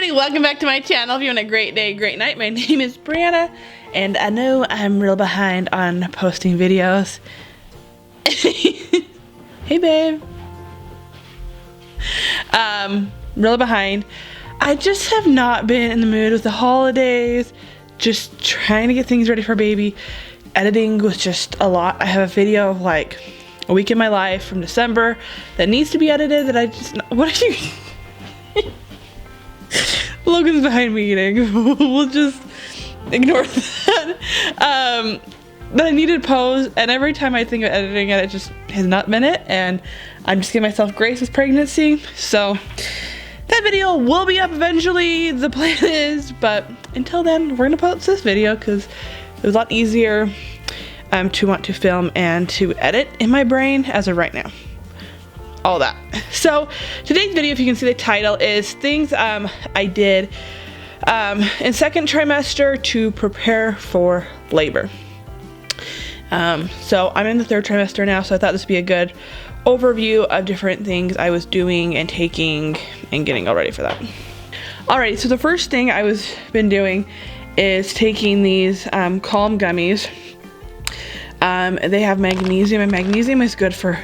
everybody, welcome back to my channel. If you're having a great day, great night, my name is Brianna, and I know I'm real behind on posting videos. Hey babe. Real behind. I just have not been in the mood with the holidays, just trying to get things ready for baby. Editing was just a lot. I have a video of like a week in my life from December that needs to be edited that I just, what are you? Logan's behind me eating. We'll just ignore that. That I needed to pose, and every time I think of editing it, it just has not been it, and I'm just giving myself grace with pregnancy. So that video will be up eventually, the plan is, but until then, we're gonna post this video because it was a lot easier to want to film and to edit in my brain as of right now. All that. So today's video, if you can see the title, is things I did in second trimester to prepare for labor. So I'm in the third trimester now, so I thought this would be a good overview of different things I was doing and taking and getting all ready for that. Alright, so the first thing I was been doing is taking these Calm gummies. They have magnesium, and magnesium is good for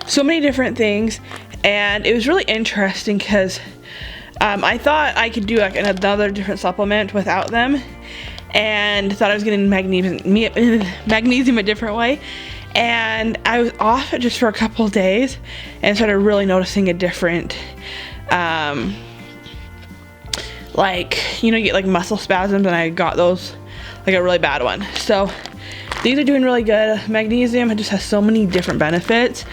so many different things, and it was really interesting because I thought I could do like another different supplement without them, and thought I was getting magnesium a different way, and I was off it just for a couple of days and started really noticing a different like, you know, you get like muscle spasms, and I got those, like a really bad one. So these are doing really good. Magnesium, it just has so many different benefits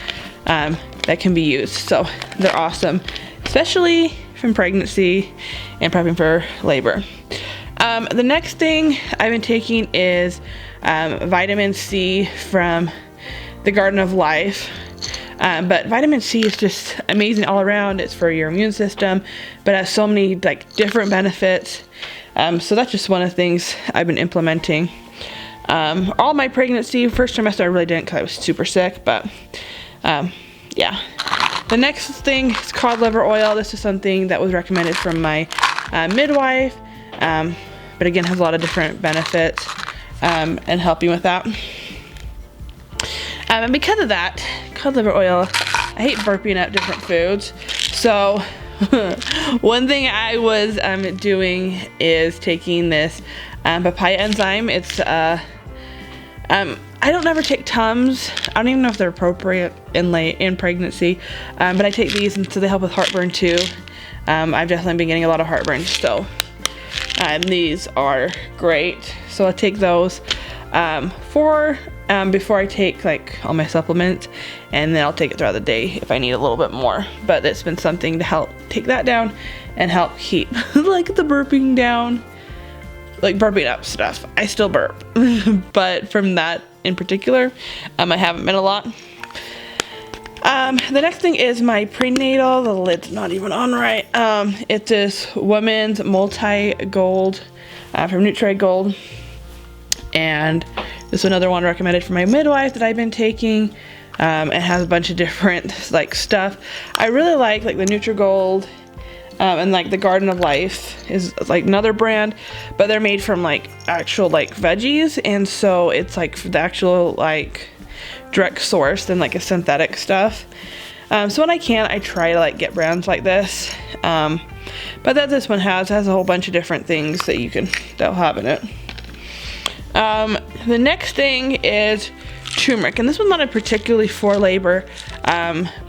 that can be used, so they're awesome, especially from pregnancy and prepping for labor. The next thing I've been taking is vitamin C from the Garden of Life. But vitamin C is just amazing all around. It's for your immune system, but it has so many like different benefits. So that's just one of the things I've been implementing. All my pregnancy, first trimester I really didn't because I was super sick, but yeah. The next thing is cod liver oil. This is something that was recommended from my midwife, but again has a lot of different benefits and helping with that. And because of that, cod liver oil, I hate burping up different foods. So one thing I was doing is taking this papaya enzyme. It's I don't ever take Tums. I don't even know if they're appropriate in pregnancy, but I take these, and so they help with heartburn too. I've definitely been getting a lot of heartburn, so these are great. So I take those before I take like all my supplements, and then I'll take it throughout the day if I need a little bit more. But it's been something to help take that down and help keep like the burping down, like burping up stuff. I still burp, but from that in particular, I haven't been a lot. The next thing is my prenatal. The lid's not even on right. It's this woman's multi-gold from Nutri-Gold, and this is another one recommended from my midwife that I've been taking. It has a bunch of different like stuff. I really like the Nutri-Gold, and like the Garden of Life is like another brand, but they're made from like actual like veggies, and so it's like the actual like direct source than like a synthetic stuff. So when I can, I try to like get brands like this, but that this one has a whole bunch of different things that they'll have in it. The next thing is turmeric, and this one's not particularly for labor,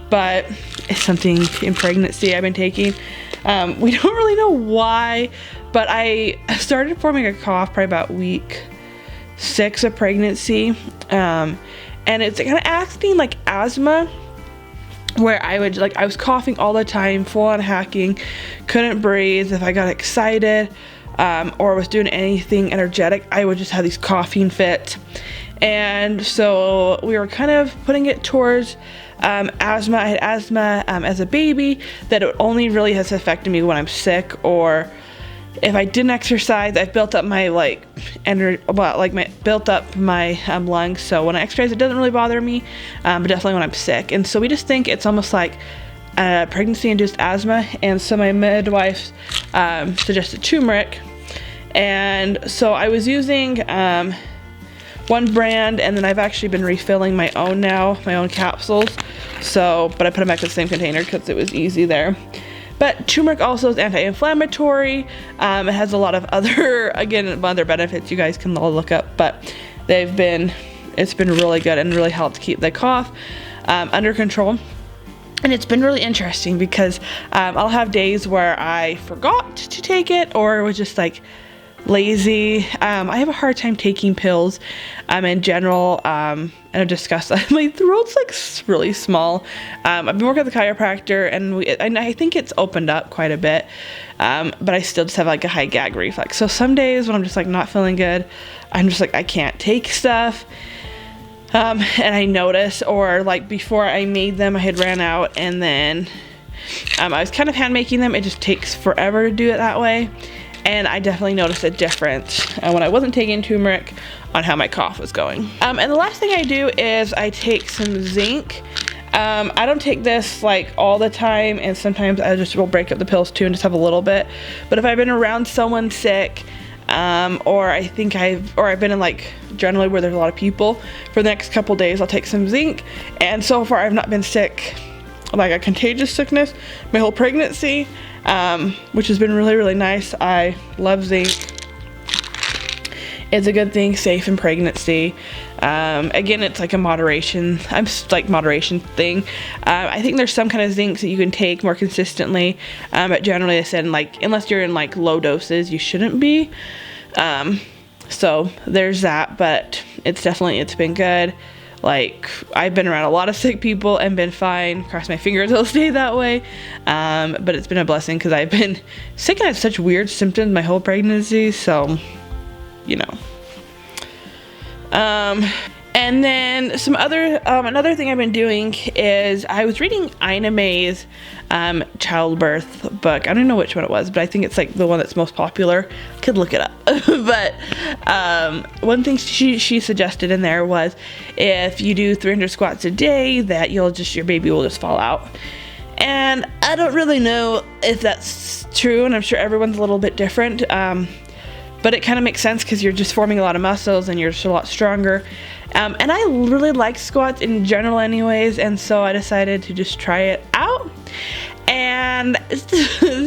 but it's something in pregnancy I've been taking. We don't really know why, but I started forming a cough probably about week 6 of pregnancy, and it's kind of acting like asthma, where I was coughing all the time, full on hacking, couldn't breathe. If I got excited or was doing anything energetic, I would just have these coughing fits. And so we were kind of putting it towards asthma. I had asthma as a baby, that it only really has affected me when I'm sick, or if I didn't exercise. I've built up my built up my lungs, so when I exercise it doesn't really bother me, but definitely when I'm sick. And so we just think it's almost like pregnancy-induced asthma, and so my midwife suggested turmeric. And so I was using one brand, and then I've actually been refilling my own now, my own capsules. So, but I put them back in the same container because it was easy there. But turmeric also is anti-inflammatory. It has a lot of other, again, other benefits you guys can all look up, but it's been really good and really helped keep the cough under control. And it's been really interesting because I'll have days where I forgot to take it or was just like lazy. I have a hard time taking pills in general, and I've discussed that. My throat's like really small. I've been working with a chiropractor, and I think it's opened up quite a bit, but I still just have like a high gag reflex. So some days when I'm just like not feeling good, I'm just like, I can't take stuff. And I notice, or like before I made them, I had ran out, and then I was kind of hand making them. It just takes forever to do it that way. And I definitely noticed a difference when I wasn't taking turmeric on how my cough was going. And the last thing I do is I take some zinc. I don't take this like all the time, and sometimes I just will break up the pills too and just have a little bit. But if I've been around someone sick, or I've been in like generally where there's a lot of people for the next couple days, I'll take some zinc. And so far I've not been sick, like a contagious sickness, my whole pregnancy, which has been really, really nice. I love zinc. It's a good thing, safe in pregnancy. Again, it's like a moderation thing. I think there's some kind of zincs that you can take more consistently, but generally I said, like, unless you're in like low doses, you shouldn't be. So there's that, but it's been good. Like, I've been around a lot of sick people and been fine. Cross my fingers it'll stay that way. But it's been a blessing because I've been sick and had such weird symptoms my whole pregnancy, so you know. And then another thing I've been doing is I was reading Ina May's childbirth book. I don't know which one it was, but I think it's like the one that's most popular. Could look it up. But one thing she suggested in there was if you do 300 squats a day, that your baby will just fall out. And I don't really know if that's true, and I'm sure everyone's a little bit different. But it kind of makes sense because you're just forming a lot of muscles and you're just a lot stronger. And I really like squats in general anyways, and so I decided to just try it out. And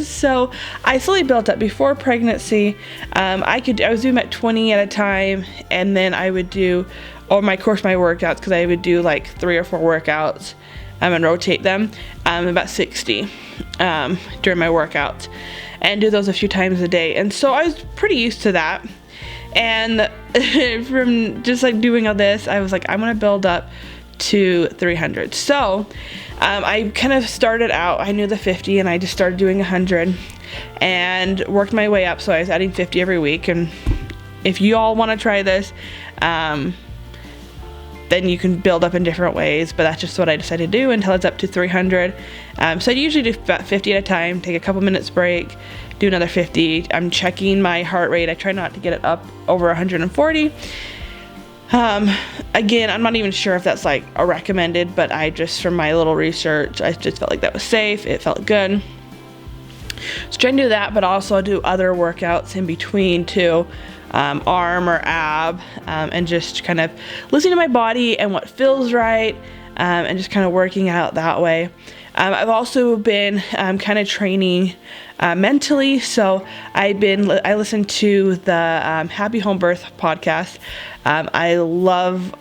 so I slowly built up. Before pregnancy, I was doing about 20 at a time, and then I would do my workouts, because I would do like 3 or 4 workouts and rotate them, about 60 during my workouts, and do those a few times a day. And so I was pretty used to that. And from just like doing all this, I was like, I'm gonna build up to 300. So I kind of started out, I knew the 50, and I just started doing 100 and worked my way up. So I was adding 50 every week. And if you all want to try this, then you can build up in different ways, but that's just what I decided to do until it's up to 300. So I usually do about 50 at a time, take a couple minutes break, do another 50. I'm checking my heart rate. I try not to get it up over 140. Again, I'm not even sure if that's like a recommended, but from my little research, I just felt like that was safe. It felt good. So try and do that, but also do other workouts in between too. Arm or ab, and just kind of listening to my body and what feels right, and just kind of working out that way. I've also been kind of training mentally, so I listen to the Happy Home Birth podcast. I love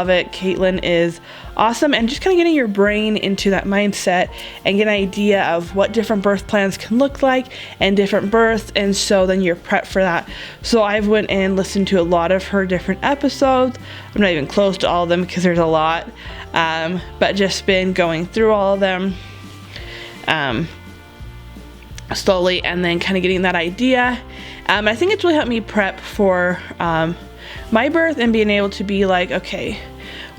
it. Caitlin is awesome, and just kind of getting your brain into that mindset and get an idea of what different birth plans can look like and different births, and so then you're prepped for that. So I've went and listened to a lot of her different episodes. I'm not even close to all of them because there's a lot, but just been going through all of them slowly, and then kind of getting that idea. I think it's really helped me prep for my birth and being able to be like, okay,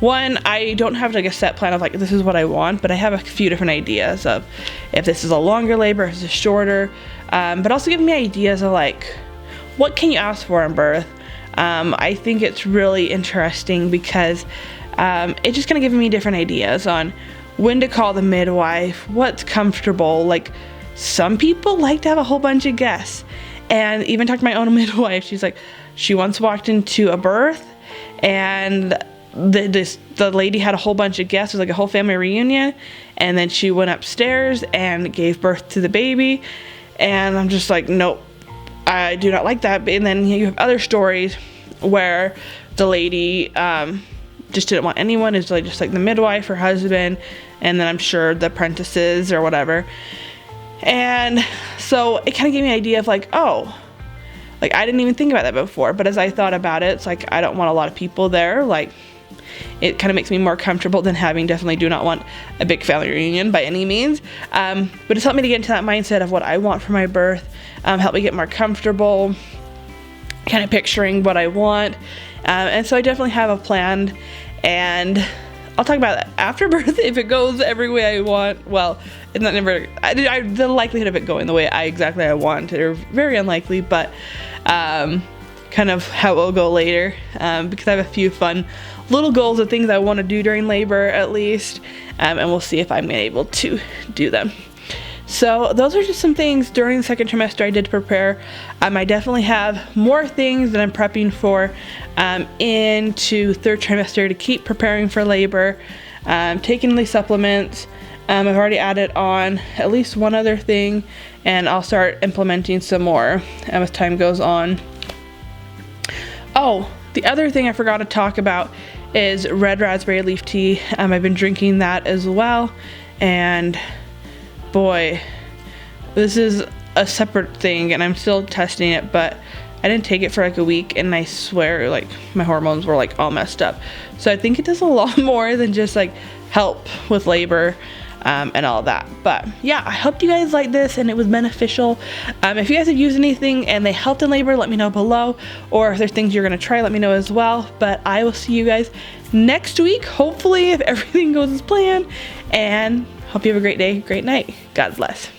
one, I don't have like a set plan of like, this is what I want, but I have a few different ideas of if this is a longer labor, if it's shorter, but also giving me ideas of like, what can you ask for in birth? I think it's really interesting because it's just kind of giving me different ideas on when to call the midwife, what's comfortable. Like, some people like to have a whole bunch of guests. And even talked to my own midwife, she's like, she once walked into a birth and the lady had a whole bunch of guests. It was like a whole family reunion, and then she went upstairs and gave birth to the baby, and I'm just like, nope, I do not like that. And then you have other stories where the lady just didn't want anyone. It's like just like the midwife, her husband, and then I'm sure the apprentices or whatever. And so it kind of gave me an idea of like, oh, like I didn't even think about that before, but as I thought about it, it's like I don't want a lot of people there. Like, it kind of makes me more comfortable than having. Definitely do not want a big family reunion by any means, but it's helped me to get into that mindset of what I want for my birth, help me get more comfortable, kind of picturing what I want, and so I definitely have a plan, and I'll talk about that after birth. If it goes every way I want, well, it's not never, the likelihood of it going the way I want are very unlikely, but kind of how it will go later, because I have a few fun little goals of things I want to do during labor at least, and we'll see if I'm able to do them. So those are just some things during the second trimester I did to prepare. I definitely have more things that I'm prepping for into third trimester to keep preparing for labor, taking these supplements. I've already added on at least one other thing, and I'll start implementing some more as time goes on. Oh, the other thing I forgot to talk about is red raspberry leaf tea. I've been drinking that as well, and boy, this is a separate thing and I'm still testing it, but I didn't take it for like a week and I swear like my hormones were like all messed up. So I think it does a lot more than just like help with labor and all that. But yeah, I hope you guys like this and it was beneficial. If you guys have used anything and they helped in labor, let me know below, or if there's things you're gonna try, let me know as well. But I will see you guys next week, hopefully, if everything goes as planned, and hope you have a great day, great night. God bless.